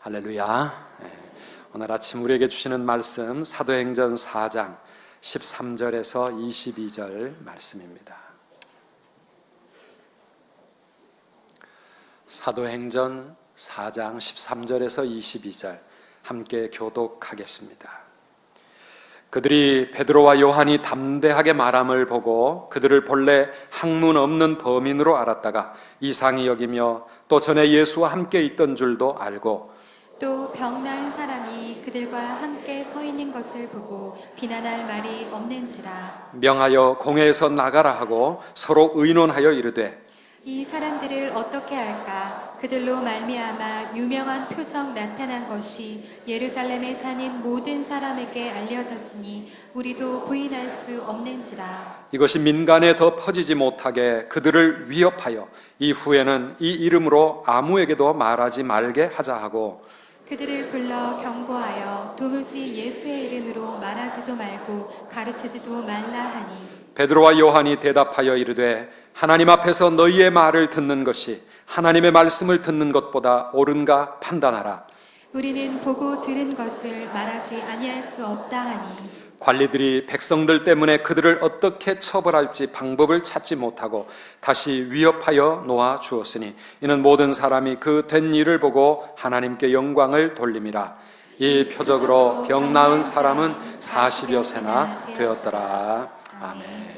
할렐루야. 오늘 아침 우리에게 주시는 말씀 사도행전 4장 13절에서 22절 말씀입니다. 사도행전 4장 13절에서 22절 함께 교독하겠습니다. 그들이 베드로와 요한이 담대하게 말함을 보고 그들을 본래 학문 없는 범인으로 알았다가 이상히 여기며 또 전에 예수와 함께 있던 줄도 알고 또 병나은 사람이 그들과 함께 서 있는 것을 보고 비난할 말이 없는지라 명하여 공회에서 나가라 하고 서로 의논하여 이르되 이 사람들을 어떻게 할까? 그들로 말미암아 유명한 표적 나타난 것이 예루살렘에 사는 모든 사람에게 알려졌으니 우리도 부인할 수 없는지라. 이것이 민간에 더 퍼지지 못하게 그들을 위협하여 이후에는 이 이름으로 아무에게도 말하지 말게 하자 하고 그들을 불러 경고하여 도무지 예수의 이름으로 말하지도 말고 가르치지도 말라 하니 베드로와 요한이 대답하여 이르되 하나님 앞에서 너희의 말을 듣는 것이 하나님의 말씀을 듣는 것보다 옳은가 판단하라. 우리는 보고 들은 것을 말하지 아니할 수 없다 하니 관리들이 백성들 때문에 그들을 어떻게 처벌할지 방법을 찾지 못하고 다시 위협하여 놓아 주었으니 이는 모든 사람이 그 된 일을 보고 하나님께 영광을 돌림이라. 이 표적으로 병 나은 사람은 40여 세나 되었더라. 아멘.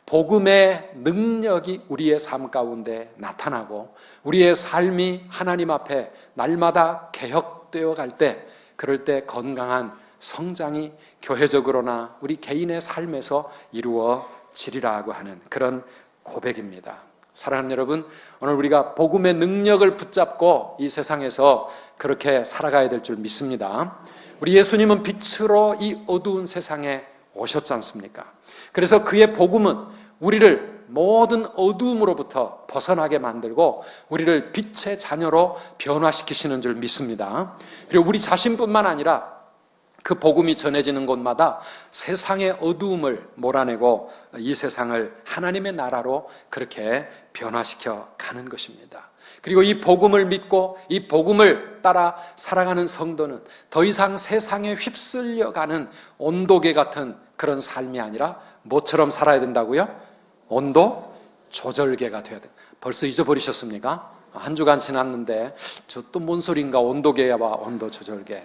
복음의 능력이 우리의 삶 가운데 나타나고 우리의 삶이 하나님 앞에 날마다 개혁되어 갈 때, 그럴 때 건강한 성장이 교회적으로나 우리 개인의 삶에서 이루어지리라고 하는 그런 고백입니다. 사랑하는 여러분, 오늘 우리가 복음의 능력을 붙잡고 이 세상에서 그렇게 살아가야 될 줄 믿습니다. 우리 예수님은 빛으로 이 어두운 세상에 오셨지 않습니까? 그래서 그의 복음은 우리를 모든 어두움으로부터 벗어나게 만들고 우리를 빛의 자녀로 변화시키시는 줄 믿습니다. 그리고 우리 자신뿐만 아니라 그 복음이 전해지는 곳마다 세상의 어두움을 몰아내고 이 세상을 하나님의 나라로 그렇게 변화시켜 가는 것입니다. 그리고 이 복음을 믿고 이 복음을 따라 살아가는 성도는 더 이상 세상에 휩쓸려가는 온도계 같은 그런 삶이 아니라 뭐처럼 살아야 된다고요? 온도 조절계가 돼야 돼. 벌써 잊어버리셨습니까? 한 주간 지났는데 저 또 뭔 소린가? 온도계야 봐. 온도 조절계.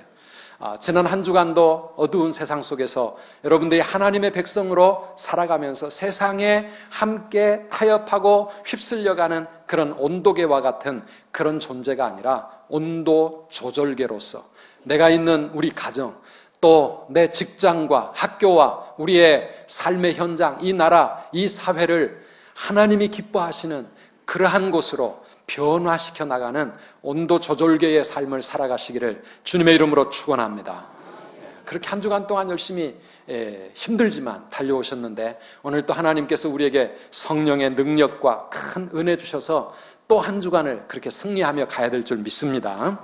지난 한 주간도 어두운 세상 속에서 여러분들이 하나님의 백성으로 살아가면서 세상에 함께 타협하고 휩쓸려가는 그런 온도계와 같은 그런 존재가 아니라 온도 조절계로서 내가 있는 우리 가정, 또 내 직장과 학교와 우리의 삶의 현장, 이 나라, 이 사회를 하나님이 기뻐하시는 그러한 곳으로 변화시켜 나가는 온도 조절계의 삶을 살아가시기를 주님의 이름으로 축원합니다. 그렇게 한 주간 동안 열심히 힘들지만 달려오셨는데 오늘 또 하나님께서 우리에게 성령의 능력과 큰 은혜 주셔서 또 한 주간을 그렇게 승리하며 가야 될 줄 믿습니다.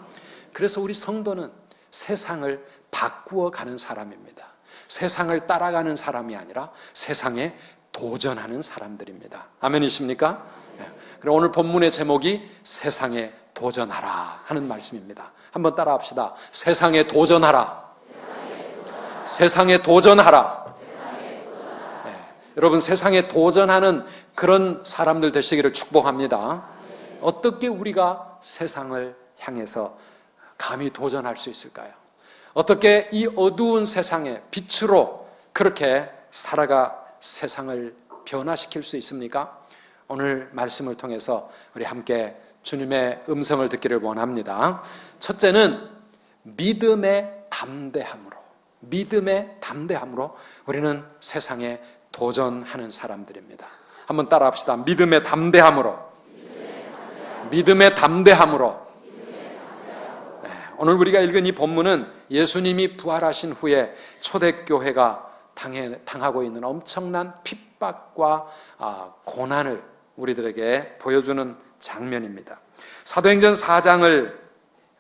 그래서 우리 성도는 세상을 바꾸어 가는 사람입니다. 세상을 따라가는 사람이 아니라 세상에 도전하는 사람들입니다. 아멘이십니까? 그리고 오늘 본문의 제목이 세상에 도전하라 하는 말씀입니다. 한번 따라 합시다. 세상에 도전하라. 세상에 도전하라. 네. 여러분, 세상에 도전하는 그런 사람들 되시기를 축복합니다. 어떻게 우리가 세상을 향해서 감히 도전할 수 있을까요? 어떻게 이 어두운 세상에 빛으로 그렇게 살아가 세상을 변화시킬 수 있습니까? 오늘 말씀을 통해서 우리 함께 주님의 음성을 듣기를 원합니다. 첫째는 믿음의 담대함으로 우리는 세상에 도전하는 사람들입니다. 한번 따라 합시다. 믿음의 담대함으로. 오늘 우리가 읽은 이 본문은 예수님이 부활하신 후에 초대교회가 당하고 있는 엄청난 핍박과 고난을 우리들에게 보여주는 장면입니다. 사도행전 4장을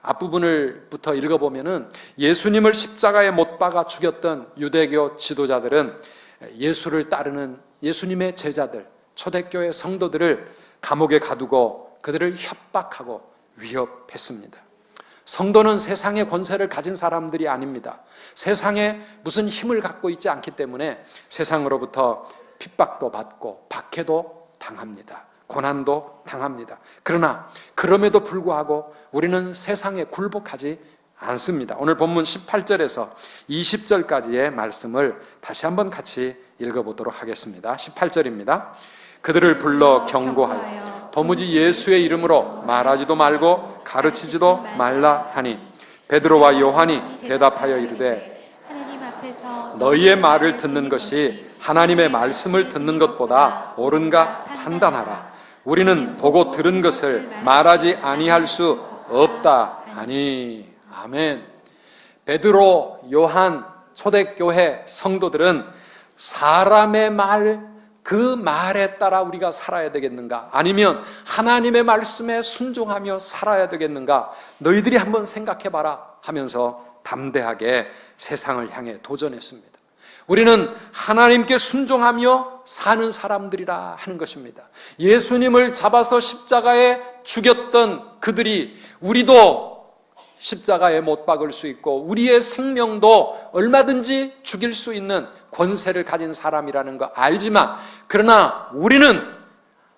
앞부분을부터 읽어보면은 예수님을 십자가에 못 박아 죽였던 유대교 지도자들은 예수를 따르는 예수님의 제자들, 초대교회 성도들을 감옥에 가두고 그들을 협박하고 위협했습니다. 성도는 세상의 권세를 가진 사람들이 아닙니다. 세상에 무슨 힘을 갖고 있지 않기 때문에 세상으로부터 핍박도 받고 박해도 당합니다. 고난도 당합니다. 그러나 그럼에도 불구하고 우리는 세상에 굴복하지 않습니다. 오늘 본문 18절에서 20절까지의 말씀을 다시 한번 같이 읽어보도록 하겠습니다. 18절입니다. 그들을 불러 경고하여 도무지 예수의 이름으로 말하지도 말고 가르치지도 말라 하니 베드로와 요한이 대답하여 이르되 하나님 앞에서 너희의 말을 듣는 것이 하나님의 말씀을 듣는 것보다 옳은가 판단하라. 우리는 보고 들은 것을 말하지 아니할 수 없다 하니. 아멘. 베드로, 요한, 초대교회 성도들은 사람의 말, 그 말에 따라 우리가 살아야 되겠는가? 아니면 하나님의 말씀에 순종하며 살아야 되겠는가? 너희들이 한번 생각해봐라 하면서 담대하게 세상을 향해 도전했습니다. 우리는 하나님께 순종하며 사는 사람들이라 하는 것입니다. 예수님을 잡아서 십자가에 죽였던 그들이 우리도 십자가에 못 박을 수 있고 우리의 생명도 얼마든지 죽일 수 있는 권세를 가진 사람이라는 거 알지만, 그러나 우리는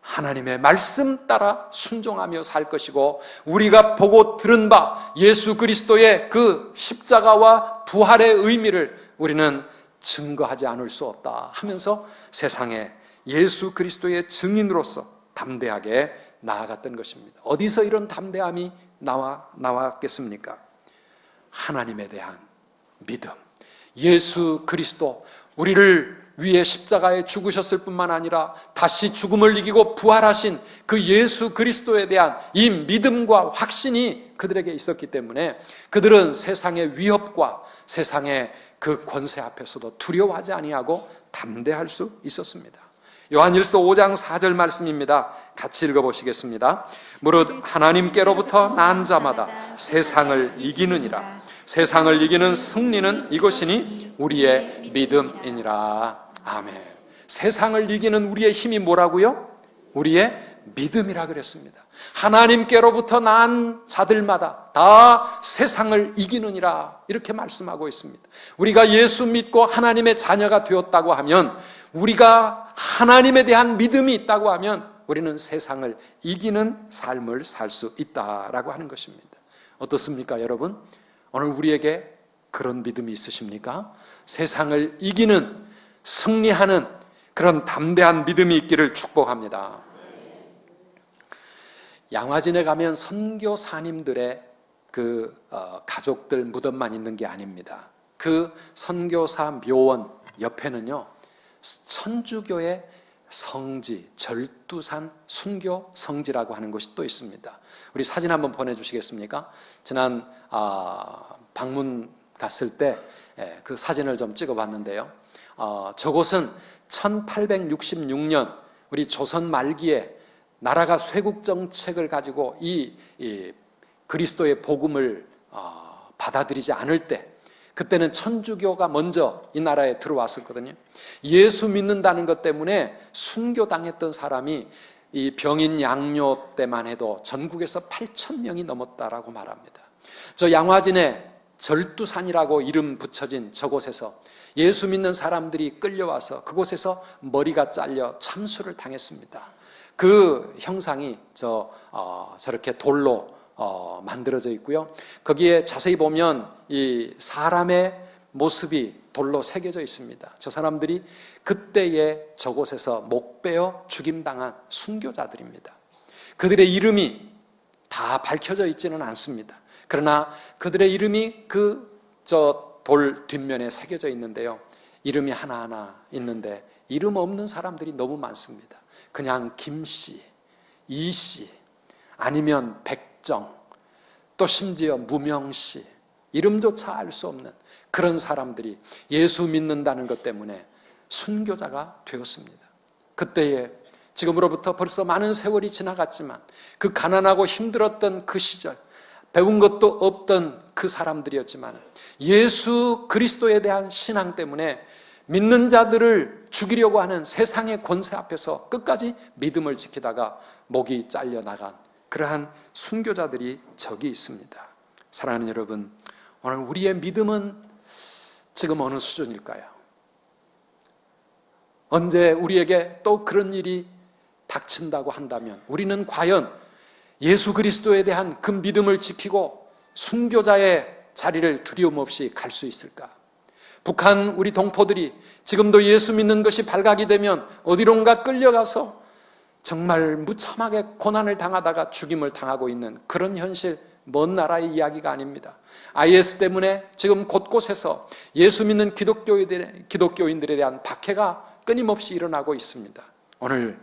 하나님의 말씀 따라 순종하며 살 것이고 우리가 보고 들은 바 예수 그리스도의 그 십자가와 부활의 의미를 우리는 증거하지 않을 수 없다 하면서 세상에 예수 그리스도의 증인으로서 담대하게 나아갔던 것입니다. 어디서 이런 담대함이 나왔겠습니까? 하나님에 대한 믿음. 예수 그리스도 우리를 위해 십자가에 죽으셨을 뿐만 아니라 다시 죽음을 이기고 부활하신 그 예수 그리스도에 대한 이 믿음과 확신이 그들에게 있었기 때문에 그들은 세상의 위협과 세상의 그 권세 앞에서도 두려워하지 아니하고 담대할 수 있었습니다. 요한일서 5장 4절 말씀입니다. 같이 읽어보시겠습니다. 무릇 하나님께로부터 난 자마다 세상을 이기느니라. 세상을 이기는 승리는 이것이니 우리의 믿음이니라. 아멘. 세상을 이기는 우리의 힘이 뭐라고요? 우리의 믿음이라 그랬습니다. 하나님께로부터 난 자들마다 다 세상을 이기느니라 이렇게 말씀하고 있습니다. 우리가 예수 믿고 하나님의 자녀가 되었다고 하면, 우리가 하나님에 대한 믿음이 있다고 하면 우리는 세상을 이기는 삶을 살 수 있다라고 하는 것입니다. 어떻습니까, 여러분? 오늘 우리에게 그런 믿음이 있으십니까? 세상을 이기는, 승리하는 그런 담대한 믿음이 있기를 축복합니다. 양화진에 가면 선교사님들의 가족들 무덤만 있는 게 아닙니다. 그 선교사 묘원 옆에는요, 천주교의 성지, 절두산 순교 성지라고 하는 곳이 또 있습니다. 우리 사진 한번 보내주시겠습니까? 지난 방문 갔을 때 그 사진을 좀 찍어봤는데요. 저곳은 1866년 우리 조선 말기에 나라가 쇄국 정책을 가지고 이 그리스도의 복음을 받아들이지 않을 때, 그때는 천주교가 먼저 이 나라에 들어왔었거든요. 예수 믿는다는 것 때문에 순교당했던 사람이 이 병인 양료 때만 해도 전국에서 8,000명이 넘었다라고 말합니다. 저 양화진에 절두산이라고 이름 붙여진 저곳에서 예수 믿는 사람들이 끌려와서 그곳에서 머리가 잘려 참수를 당했습니다. 그 형상이 저렇게 돌로 만들어져 있고요. 거기에 자세히 보면 이 사람의 모습이 돌로 새겨져 있습니다. 저 사람들이 그때에 저곳에서 목베어 죽임당한 순교자들입니다. 그들의 이름이 다 밝혀져 있지는 않습니다. 그러나 그들의 이름이 저 돌 뒷면에 새겨져 있는데요. 이름이 하나하나 있는데 이름 없는 사람들이 너무 많습니다. 그냥 김씨, 이씨, 아니면 백정, 또 심지어 무명씨, 이름조차 알 수 없는 그런 사람들이 예수 믿는다는 것 때문에 순교자가 되었습니다. 그때에 지금으로부터 벌써 많은 세월이 지나갔지만 그 가난하고 힘들었던 그 시절, 배운 것도 없던 그 사람들이었지만 예수 그리스도에 대한 신앙 때문에 믿는 자들을 죽이려고 하는 세상의 권세 앞에서 끝까지 믿음을 지키다가 목이 잘려나간 그러한 순교자들이 저기 있습니다. 사랑하는 여러분, 오늘 우리의 믿음은 지금 어느 수준일까요? 언제 우리에게 또 그런 일이 닥친다고 한다면 우리는 과연 예수 그리스도에 대한 그 믿음을 지키고 순교자의 자리를 두려움 없이 갈 수 있을까? 북한 우리 동포들이 지금도 예수 믿는 것이 발각이 되면 어디론가 끌려가서 정말 무참하게 고난을 당하다가 죽임을 당하고 있는 그런 현실, 먼 나라의 이야기가 아닙니다. IS 때문에 지금 곳곳에서 예수 믿는 기독교인들에 대한 박해가 끊임없이 일어나고 있습니다. 오늘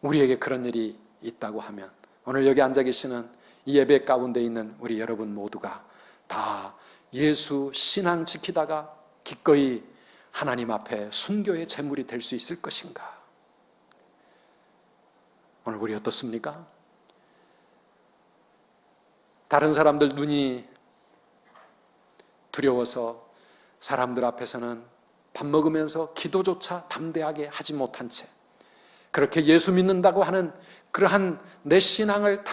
우리에게 그런 일이 있다고 하면 오늘 여기 앉아 계시는 이 예배 가운데 있는 우리 여러분 모두가 다 예수 신앙 지키다가 기꺼이 하나님 앞에 순교의 제물이 될 수 있을 것인가? 오늘 우리 어떻습니까? 다른 사람들 눈이 두려워서 사람들 앞에서는 밥 먹으면서 기도조차 담대하게 하지 못한 채 그렇게 예수 믿는다고 하는 그러한 내 신앙을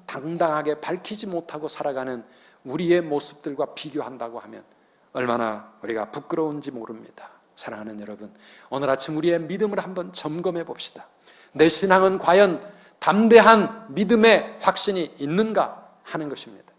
당당하게 밝히지 못하고 살아가는 우리의 모습들과 비교한다고 하면 얼마나 우리가 부끄러운지 모릅니다. 사랑하는 여러분, 오늘 아침 우리의 믿음을 한번 점검해 봅시다. 내 신앙은 과연 담대한 믿음의 확신이 있는가 하는 것입니다.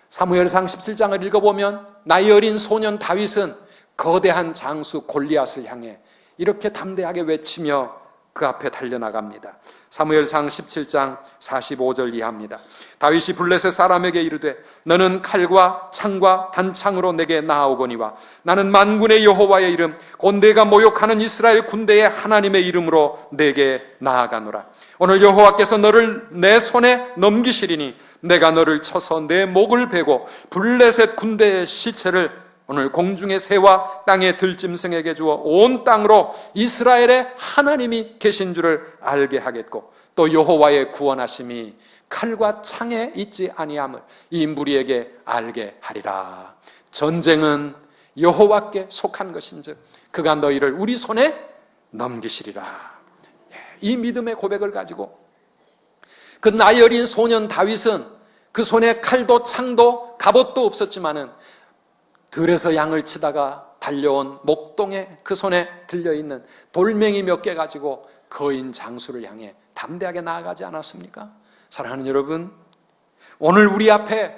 사무엘상 17장을 읽어보면 나이 어린 소년 다윗은 거대한 장수 골리앗을 향해 이렇게 담대하게 외치며 그 앞에 달려나갑니다. 사무엘상 17장 45절 이하입니다. 다윗이 블레셋 사람에게 이르되 너는 칼과 창과 단창으로 내게 나아오거니와 나는 만군의 여호와의 이름 곧 내가 모욕하는 이스라엘 군대의 하나님의 이름으로 내게 나아가노라. 오늘 여호와께서 너를 내 손에 넘기시리니 내가 너를 쳐서 내 목을 베고 블레셋 군대의 시체를 오늘 공중의 새와 땅의 들짐승에게 주어 온 땅으로 이스라엘의 하나님이 계신 줄을 알게 하겠고 또 여호와의 구원하심이 칼과 창에 있지 아니함을 이 무리에게 알게 하리라. 전쟁은 여호와께 속한 것인즉 그가 너희를 우리 손에 넘기시리라. 이 믿음의 고백을 가지고 그 나이 어린 소년 다윗은 그 손에 칼도 창도 갑옷도 없었지만은 들에서 양을 치다가 달려온 목동에 그 손에 들려있는 돌멩이 몇 개 가지고 거인 장수를 향해 담대하게 나아가지 않았습니까? 사랑하는 여러분, 오늘 우리 앞에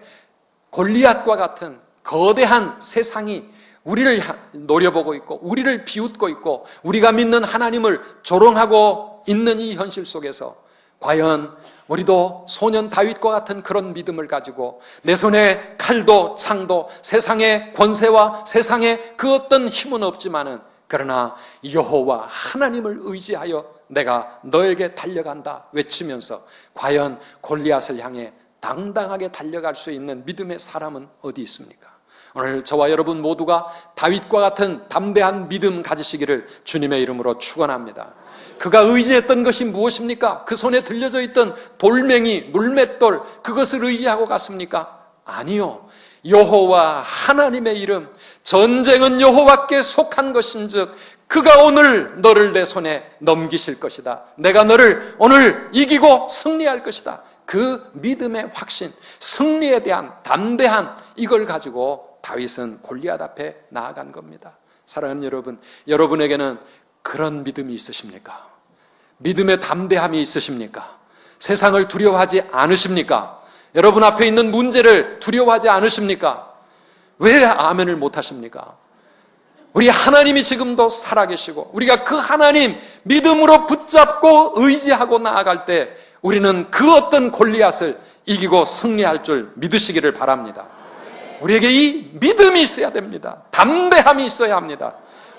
골리앗과 같은 거대한 세상이 우리를 노려보고 있고 우리를 비웃고 있고 우리가 믿는 하나님을 조롱하고 있는 이 현실 속에서 과연 우리도 소년 다윗과 같은 그런 믿음을 가지고 내 손에 칼도 창도 세상의 권세와 세상의 그 어떤 힘은 없지만은 그러나 여호와 하나님을 의지하여 내가 너에게 달려간다 외치면서 과연 골리앗을 향해 당당하게 달려갈 수 있는 믿음의 사람은 어디 있습니까? 오늘 저와 여러분 모두가 다윗과 같은 담대한 믿음 가지시기를 주님의 이름으로 축원합니다. 그가 의지했던 것이 무엇입니까? 그 손에 들려져 있던 돌멩이, 물맷돌 그것을 의지하고 갔습니까? 아니요. 여호와 하나님의 이름, 전쟁은 여호와께 속한 것인즉 그가 오늘 너를 내 손에 넘기실 것이다. 내가 너를 오늘 이기고 승리할 것이다. 그 믿음의 확신, 승리에 대한 담대함 이걸 가지고 다윗은 골리앗 앞에 나아간 겁니다. 사랑하는 여러분, 여러분에게는 그런 믿음이 있으십니까? 믿음의 담대함이 있으십니까? 세상을 두려워하지 않으십니까? 여러분 앞에 있는 문제를 두려워하지 않으십니까? 왜 아멘을 못하십니까? 우리 하나님이 지금도 살아계시고 우리가 그 하나님 믿음으로 붙잡고 의지하고 나아갈 때 우리는 그 어떤 골리앗을 이기고 승리할 줄 믿으시기를 바랍니다. 우리에게 이 믿음이 있어야 됩니다. 담대함이 있어야 합니다.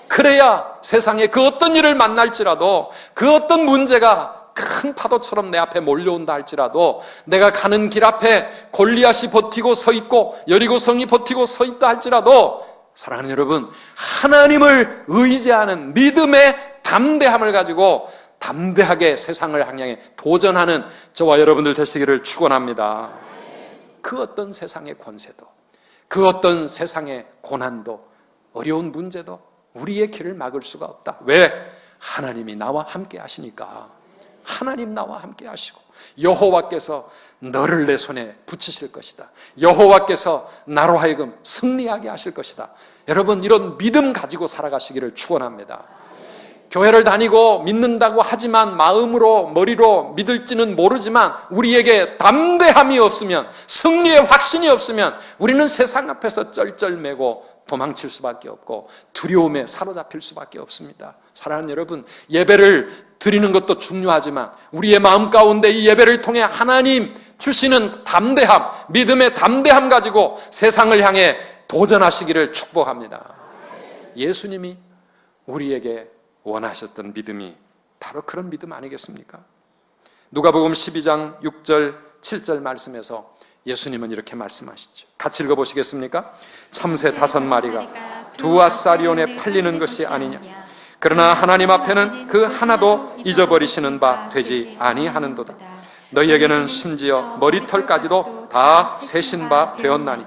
그래야 세상에 그 어떤 일을 만날지라도 그 어떤 문제가 큰 파도처럼 내 앞에 몰려온다 할지라도 내가 가는 길 앞에 골리앗이 버티고 서 있고 여리고성이 버티고 서 있다 할지라도 사랑하는 여러분, 하나님을 의지하는 믿음의 담대함을 가지고 담대하게 세상을 향해 도전하는 저와 여러분들 되시기를 축원합니다. 그 어떤 세상의 권세도 그 어떤 세상의 고난도 어려운 문제도 우리의 길을 막을 수가 없다. 왜? 하나님이 나와 함께 하시니까. 하나님 나와 함께 하시고 여호와께서 너를 내 손에 붙이실 것이다. 여호와께서 나로 하여금 승리하게 하실 것이다. 여러분, 이런 믿음 가지고 살아가시기를 축원합니다. 교회를 다니고 믿는다고 하지만 마음으로 머리로 믿을지는 모르지만 우리에게 담대함이 없으면, 승리의 확신이 없으면 우리는 세상 앞에서 쩔쩔매고 도망칠 수밖에 없고 두려움에 사로잡힐 수밖에 없습니다. 사랑하는 여러분, 예배를 드리는 것도 중요하지만 우리의 마음 가운데 이 예배를 통해 하나님 주시는 담대함, 믿음의 담대함 가지고 세상을 향해 도전하시기를 축복합니다. 예수님이 우리에게 원하셨던 믿음이 바로 그런 믿음 아니겠습니까? 누가복음 12장 6절 7절 말씀에서 예수님은 이렇게 말씀하시죠. 같이 읽어보시겠습니까? 참새 5마리가 두 아사리온에 팔리는 것이 아니냐. 그러나 하나님 앞에는 그 하나도 잊어버리시는 바 되지 아니하는도다. 너희에게는 심지어 머리털까지도 다 세신 바 되었나니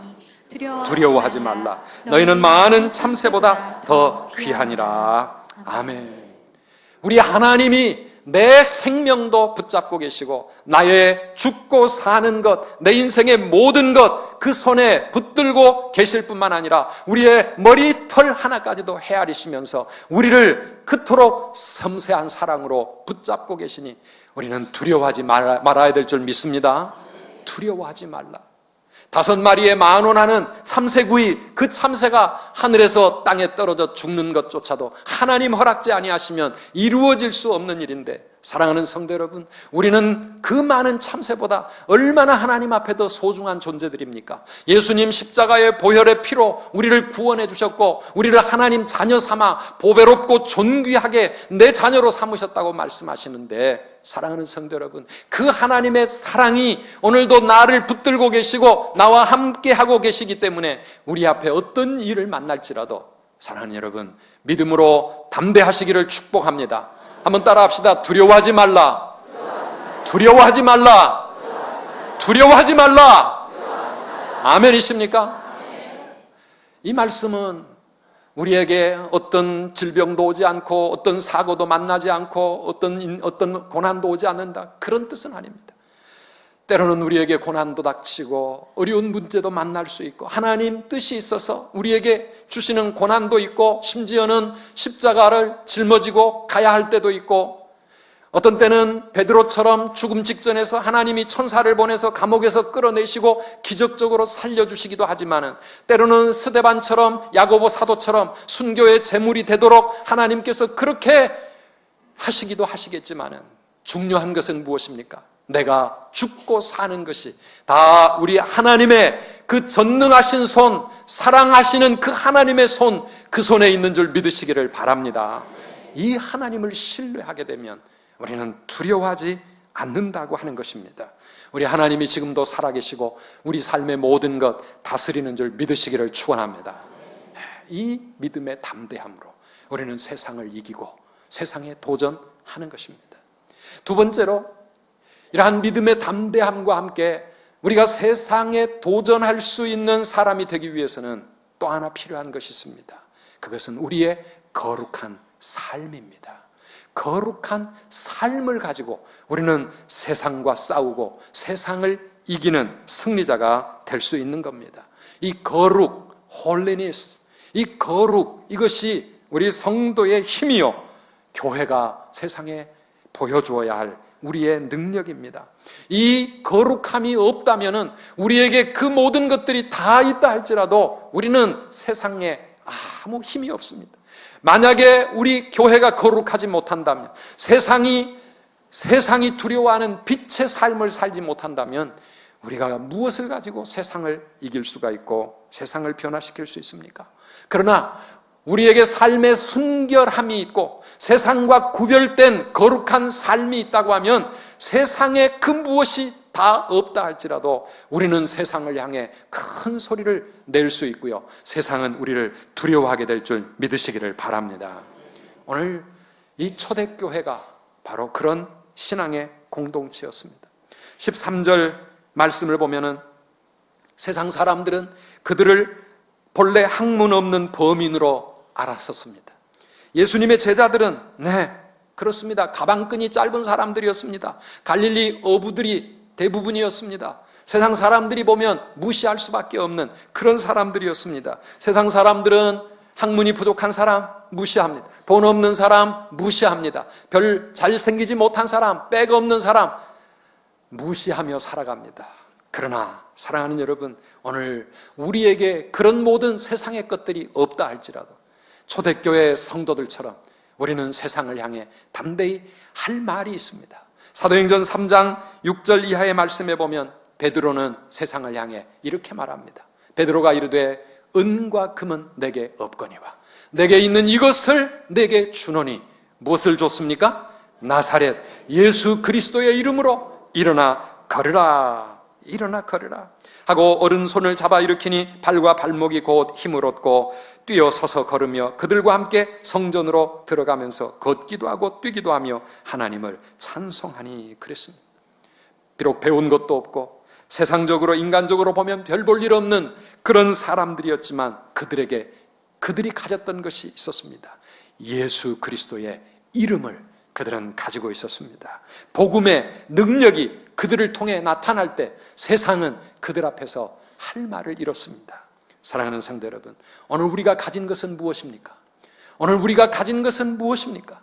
두려워하지 말라. 너희는 많은 참새보다 더 귀하니라. 아멘. 우리 하나님이 내 생명도 붙잡고 계시고 나의 죽고 사는 것, 내 인생의 모든 것 그 손에 붙들고 계실 뿐만 아니라 우리의 머리털 하나까지도 헤아리시면서 우리를 그토록 섬세한 사랑으로 붙잡고 계시니 우리는 두려워하지 말아야 될 줄 믿습니다. 두려워하지 말라. 5마리의 만원하는 참새구이, 그 참새가 하늘에서 땅에 떨어져 죽는 것조차도 하나님 허락지 아니하시면 이루어질 수 없는 일인데, 사랑하는 성도 여러분, 우리는 그 많은 참새보다 얼마나 하나님 앞에 더 소중한 존재들입니까? 예수님 십자가의 보혈의 피로 우리를 구원해 주셨고 우리를 하나님 자녀 삼아 보배롭고 존귀하게 내 자녀로 삼으셨다고 말씀하시는데, 사랑하는 성도 여러분, 그 하나님의 사랑이 오늘도 나를 붙들고 계시고 나와 함께 하고 계시기 때문에 우리 앞에 어떤 일을 만날지라도 사랑하는 여러분, 믿음으로 담대하시기를 축복합니다. 한번 따라합시다. 두려워하지 말라. 두려워하지 말라. 두려워하지 말라. 아멘이십니까? 이 말씀은 우리에게 어떤 질병도 오지 않고 어떤 사고도 만나지 않고 어떤 고난도 오지 않는다, 그런 뜻은 아닙니다. 때로는 우리에게 고난도 닥치고 어려운 문제도 만날 수 있고 하나님 뜻이 있어서 우리에게 주시는 고난도 있고 심지어는 십자가를 짊어지고 가야 할 때도 있고, 어떤 때는 베드로처럼 죽음 직전에서 하나님이 천사를 보내서 감옥에서 끌어내시고 기적적으로 살려주시기도 하지만은, 때로는 스데반처럼 야고보 사도처럼 순교의 제물이 되도록 하나님께서 그렇게 하시기도 하시겠지만은, 중요한 것은 무엇입니까? 내가 죽고 사는 것이 다 우리 하나님의 그 전능하신 손, 사랑하시는 그 하나님의 손, 그 손에 있는 줄 믿으시기를 바랍니다. 이 하나님을 신뢰하게 되면 우리는 두려워하지 않는다고 하는 것입니다. 우리 하나님이 지금도 살아계시고 우리 삶의 모든 것 다스리는 줄 믿으시기를 축원합니다. 이 믿음의 담대함으로 우리는 세상을 이기고 세상에 도전하는 것입니다. 두 번째로, 이러한 믿음의 담대함과 함께 우리가 세상에 도전할 수 있는 사람이 되기 위해서는 또 하나 필요한 것이 있습니다. 그것은 우리의 거룩한 삶입니다. 거룩한 삶을 가지고 우리는 세상과 싸우고 세상을 이기는 승리자가 될 수 있는 겁니다. 이 거룩, holiness, 이 거룩, 이것이 우리 성도의 힘이요, 교회가 세상에 보여주어야 할 우리의 능력입니다. 이 거룩함이 없다면은 우리에게 그 모든 것들이 다 있다 할지라도 우리는 세상에 아무 힘이 없습니다. 만약에 우리 교회가 거룩하지 못한다면, 세상이 두려워하는 빛의 삶을 살지 못한다면 우리가 무엇을 가지고 세상을 이길 수가 있고 세상을 변화시킬 수 있습니까? 그러나 우리에게 삶의 순결함이 있고 세상과 구별된 거룩한 삶이 있다고 하면 세상에 그 무엇이 다 없다 할지라도 우리는 세상을 향해 큰 소리를 낼 수 있고요, 세상은 우리를 두려워하게 될 줄 믿으시기를 바랍니다. 오늘 이 초대교회가 바로 그런 신앙의 공동체였습니다. 13절 말씀을 보면은 세상 사람들은 그들을 본래 학문 없는 범인으로 알았었습니다. 예수님의 제자들은 그렇습니다, 가방끈이 짧은 사람들이었습니다. 갈릴리 어부들이 대부분이었습니다. 세상 사람들이 보면 무시할 수밖에 없는 그런 사람들이었습니다. 세상 사람들은 학문이 부족한 사람 무시합니다. 돈 없는 사람 무시합니다. 별 잘생기지 못한 사람, 백 없는 사람 무시하며 살아갑니다. 그러나 사랑하는 여러분, 오늘 우리에게 그런 모든 세상의 것들이 없다 할지라도 초대교회 성도들처럼 우리는 세상을 향해 담대히 할 말이 있습니다. 사도행전 3장 6절 이하의 말씀에 보면 베드로는 세상을 향해 이렇게 말합니다. 베드로가 이르되 은과 금은 내게 없거니와 내게 있는 이것을 내게 주노니 무엇을 줬습니까? 나사렛 예수 그리스도의 이름으로 일어나 걸으라, 일어나 걸으라 하고 오른손을 잡아 일으키니 발과 발목이 곧 힘을 얻고 뛰어 서서 걸으며 그들과 함께 성전으로 들어가면서 걷기도 하고 뛰기도 하며 하나님을 찬송하니 그랬습니다. 비록 배운 것도 없고 세상적으로 인간적으로 보면 별 볼 일 없는 그런 사람들이었지만 그들에게 그들이 가졌던 것이 있었습니다. 예수 그리스도의 이름을 그들은 가지고 있었습니다. 복음의 능력이 그들을 통해 나타날 때 세상은 그들 앞에서 할 말을 잃었습니다. 사랑하는 성도 여러분, 오늘 우리가 가진 것은 무엇입니까? 오늘 우리가 가진 것은 무엇입니까?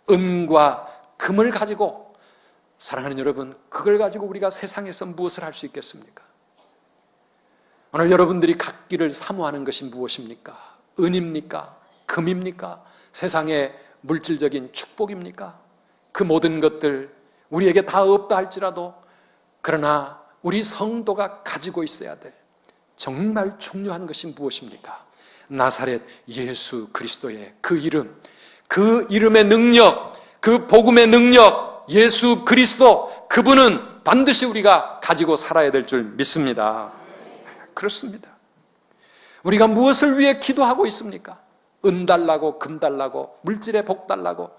은과 금을 가지고, 사랑하는 여러분, 그걸 가지고 우리가 세상에서 무엇을 할 수 있겠습니까? 오늘 여러분들이 갖기를 사모하는 것이 무엇입니까? 은입니까? 금입니까? 세상의 물질적인 축복입니까? 그 모든 것들 우리에게 다 없다 할지라도 그러나 우리 성도가 가지고 있어야 될 정말 중요한 것이 무엇입니까? 나사렛 예수 그리스도의 그 이름, 그 이름의 능력, 그 복음의 능력, 예수 그리스도, 그분은 반드시 우리가 가지고 살아야 될 줄 믿습니다. 그렇습니다. 우리가 무엇을 위해 기도하고 있습니까? 은 달라고, 금 달라고, 물질의 복 달라고.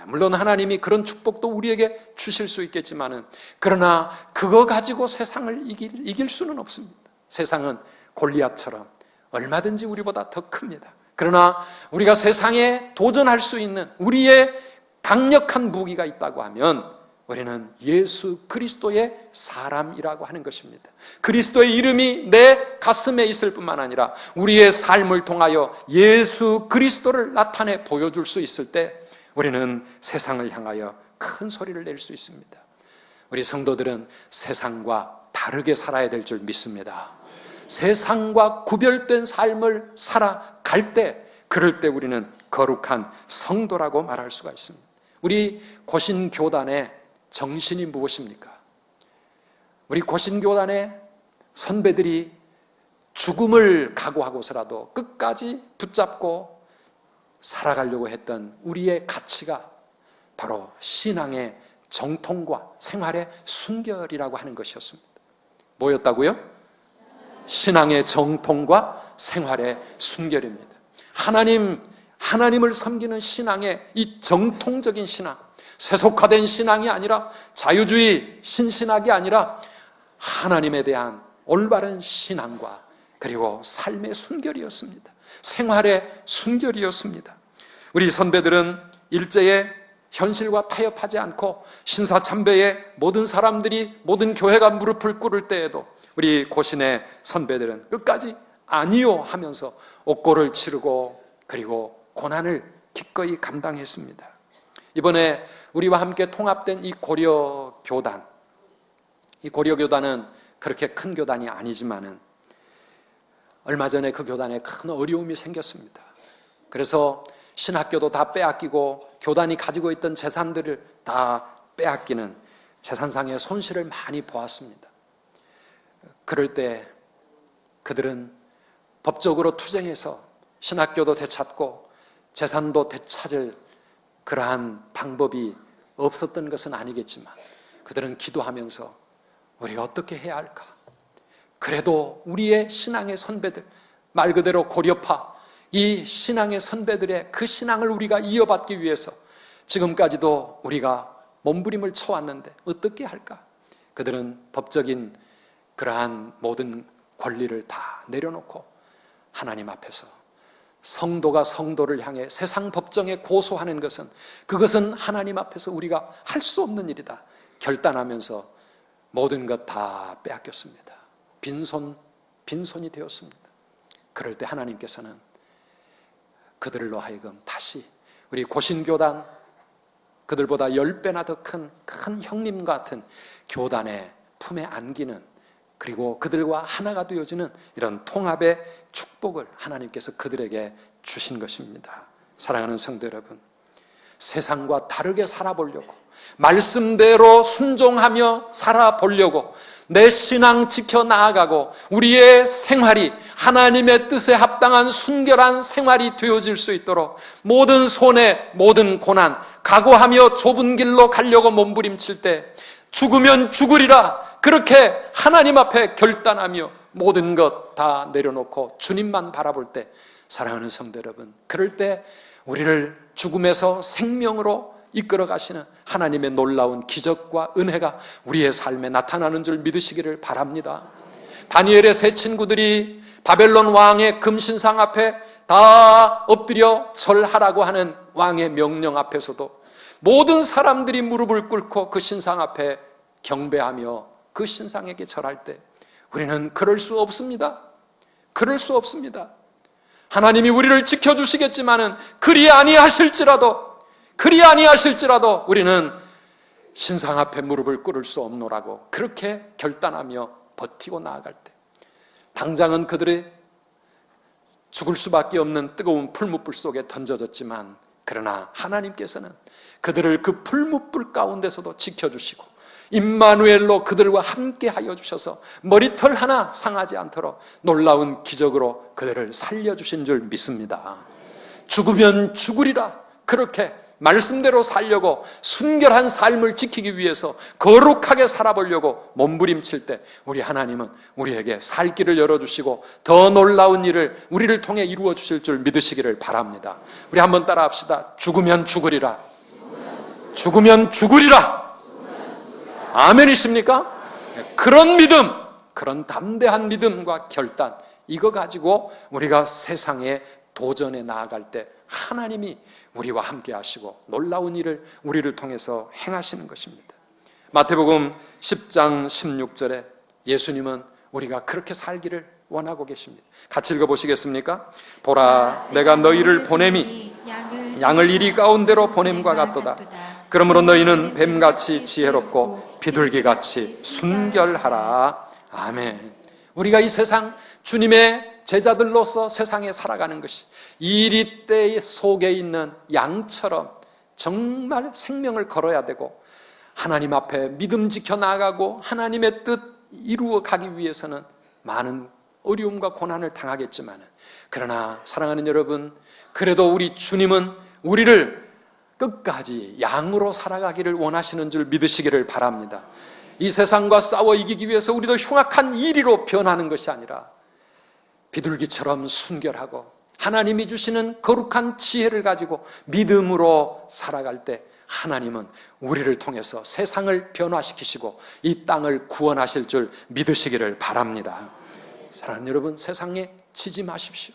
물론 하나님이 그런 축복도 우리에게 주실 수 있겠지만은, 그러나 그거 가지고 세상을 이길 수는 없습니다. 세상은 골리앗처럼 얼마든지 우리보다 더 큽니다. 그러나 우리가 세상에 도전할 수 있는 우리의 강력한 무기가 있다고 하면 우리는 예수 그리스도의 사람이라고 하는 것입니다. 그리스도의 이름이 내 가슴에 있을 뿐만 아니라 우리의 삶을 통하여 예수 그리스도를 나타내 보여줄 수 있을 때 우리는 세상을 향하여 큰 소리를 낼 수 있습니다. 우리 성도들은 세상과 다르게 살아야 될 줄 믿습니다. 세상과 구별된 삶을 살아갈 때, 그럴 때 우리는 거룩한 성도라고 말할 수가 있습니다. 우리 고신교단의 정신이 무엇입니까? 우리 고신교단의 선배들이 죽음을 각오하고서라도 끝까지 붙잡고 살아가려고 했던 우리의 가치가 바로 신앙의 정통과 생활의 순결이라고 하는 것이었습니다. 뭐였다고요? 신앙의 정통과 생활의 순결입니다. 하나님을 섬기는 신앙의 이 정통적인 신앙, 세속화된 신앙이 아니라 자유주의 신신학이 아니라 하나님에 대한 올바른 신앙과 그리고 삶의 순결이었습니다. 생활의 순결이었습니다. 우리 선배들은 일제의 현실과 타협하지 않고 신사참배에 모든 사람들이, 모든 교회가 무릎을 꿇을 때에도 우리 고신의 선배들은 끝까지 아니요 하면서 옥고를 치르고 그리고 고난을 기꺼이 감당했습니다. 이번에 우리와 함께 통합된 이 고려교단, 이 고려교단은 그렇게 큰 교단이 아니지만은 얼마 전에 그 교단에 큰 어려움이 생겼습니다. 그래서 신학교도 다 빼앗기고 교단이 가지고 있던 재산들을 다 빼앗기는 재산상의 손실을 많이 보았습니다. 그럴 때 그들은 법적으로 투쟁해서 신학교도 되찾고 재산도 되찾을 그러한 방법이 없었던 것은 아니겠지만 그들은 기도하면서 우리가 어떻게 해야 할까? 그래도 우리의 신앙의 선배들, 말 그대로 고려파, 이 신앙의 선배들의 그 신앙을 우리가 이어받기 위해서 지금까지도 우리가 몸부림을 쳐왔는데 어떻게 할까? 그들은 법적인 그러한 모든 권리를 다 내려놓고 하나님 앞에서 성도가 성도를 향해 세상 법정에 고소하는 것은, 그것은 하나님 앞에서 우리가 할 수 없는 일이다 결단하면서 모든 것 다 빼앗겼습니다. 빈손이 되었습니다. 그럴 때 하나님께서는 그들로 하여금 다시 우리 고신교단, 그들보다 10배나 더 큰 형님 같은 교단의 품에 안기는, 그리고 그들과 하나가 되어지는 이런 통합의 축복을 하나님께서 그들에게 주신 것입니다. 사랑하는 성도 여러분, 세상과 다르게 살아보려고, 말씀대로 순종하며 살아보려고, 내 신앙 지켜나아가고 우리의 생활이 하나님의 뜻에 합당한 순결한 생활이 되어질 수 있도록 모든 손해, 모든 고난 각오하며 좁은 길로 가려고 몸부림칠 때 죽으면 죽으리라, 그렇게 하나님 앞에 결단하며 모든 것 다 내려놓고 주님만 바라볼 때, 사랑하는 성도 여러분, 그럴 때 우리를 죽음에서 생명으로 이끌어 가시는 하나님의 놀라운 기적과 은혜가 우리의 삶에 나타나는 줄 믿으시기를 바랍니다. 다니엘의 세 친구들이 바벨론 왕의 금신상 앞에 다 엎드려 절하라고 하는 왕의 명령 앞에서도 모든 사람들이 무릎을 꿇고 그 신상 앞에 경배하며 그 신상에게 절할 때 우리는 그럴 수 없습니다. 그럴 수 없습니다. 하나님이 우리를 지켜주시겠지만은 그리 아니하실지라도 우리는 신상 앞에 무릎을 꿇을 수 없노라고 그렇게 결단하며 버티고 나아갈 때, 당장은 그들이 죽을 수밖에 없는 뜨거운 풀무불 속에 던져졌지만, 그러나 하나님께서는 그들을 그 풀무불 가운데서도 지켜주시고 임마누엘로 그들과 함께 하여 주셔서 머리털 하나 상하지 않도록 놀라운 기적으로 그들을 살려주신 줄 믿습니다. 죽으면 죽으리라, 그렇게 말씀대로 살려고 순결한 삶을 지키기 위해서 거룩하게 살아보려고 몸부림칠 때 우리 하나님은 우리에게 살 길을 열어주시고 더 놀라운 일을 우리를 통해 이루어 주실 줄 믿으시기를 바랍니다. 우리 한번 따라 합시다. 죽으면 죽으리라. 죽으면 죽으리라. 아멘이십니까? 그런 믿음, 그런 담대한 믿음과 결단, 이거 가지고 우리가 세상에 도전에 나아갈 때 하나님이 우리와 함께 하시고 놀라운 일을 우리를 통해서 행하시는 것입니다. 마태복음 10장 16절에 예수님은 우리가 그렇게 살기를 원하고 계십니다. 같이 읽어보시겠습니까? 보라, 내가 너희를 보냄이 양을 이리 가운데로 보냄과 같도다. 그러므로 너희는 뱀같이 지혜롭고 비둘기같이 순결하라. 아멘. 우리가 이 세상 주님의 제자들로서 세상에 살아가는 것이 이리대 속에 있는 양처럼 정말 생명을 걸어야 되고, 하나님 앞에 믿음 지켜 나아가고 하나님의 뜻 이루어 가기 위해서는 많은 어려움과 고난을 당하겠지만, 그러나 사랑하는 여러분, 그래도 우리 주님은 우리를 끝까지 양으로 살아가기를 원하시는 줄 믿으시기를 바랍니다. 이 세상과 싸워 이기기 위해서 우리도 흉악한 이리로 변하는 것이 아니라 비둘기처럼 순결하고 하나님이 주시는 거룩한 지혜를 가지고 믿음으로 살아갈 때 하나님은 우리를 통해서 세상을 변화시키시고 이 땅을 구원하실 줄 믿으시기를 바랍니다. 사랑하는 여러분, 세상에 지지 마십시오.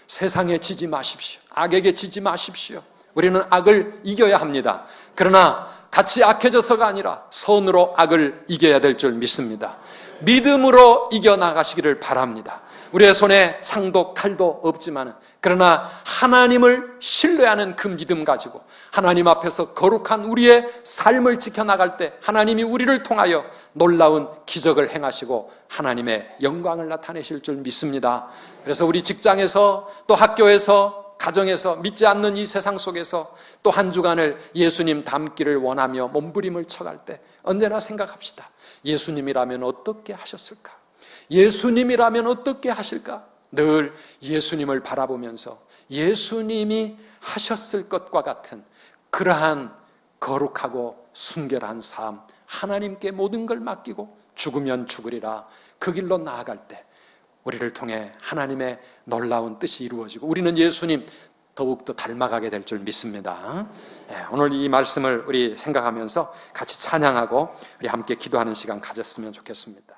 세상에 지지 마십시오. 악에게 지지 마십시오. 우리는 악을 이겨야 합니다. 그러나 같이 악해져서가 아니라 선으로 악을 이겨야 될 줄 믿습니다. 믿음으로 이겨나가시기를 바랍니다. 우리의 손에 창도 칼도 없지만, 그러나 하나님을 신뢰하는 그 믿음 가지고 하나님 앞에서 거룩한 우리의 삶을 지켜나갈 때 하나님이 우리를 통하여 놀라운 기적을 행하시고 하나님의 영광을 나타내실 줄 믿습니다. 그래서 우리 직장에서, 또 학교에서, 가정에서, 믿지 않는 이 세상 속에서 또 한 주간을 예수님 닮기를 원하며 몸부림을 쳐갈 때 언제나 생각합시다. 예수님이라면 어떻게 하셨을까? 예수님이라면 어떻게 하실까? 늘 예수님을 바라보면서 예수님이 하셨을 것과 같은 그러한 거룩하고 순결한 삶, 하나님께 모든 걸 맡기고 죽으면 죽으리라, 그 길로 나아갈 때 우리를 통해 하나님의 놀라운 뜻이 이루어지고 우리는 예수님 더욱더 닮아가게 될 줄 믿습니다. 오늘 이 말씀을 우리 생각하면서 같이 찬양하고 우리 함께 기도하는 시간 가졌으면 좋겠습니다.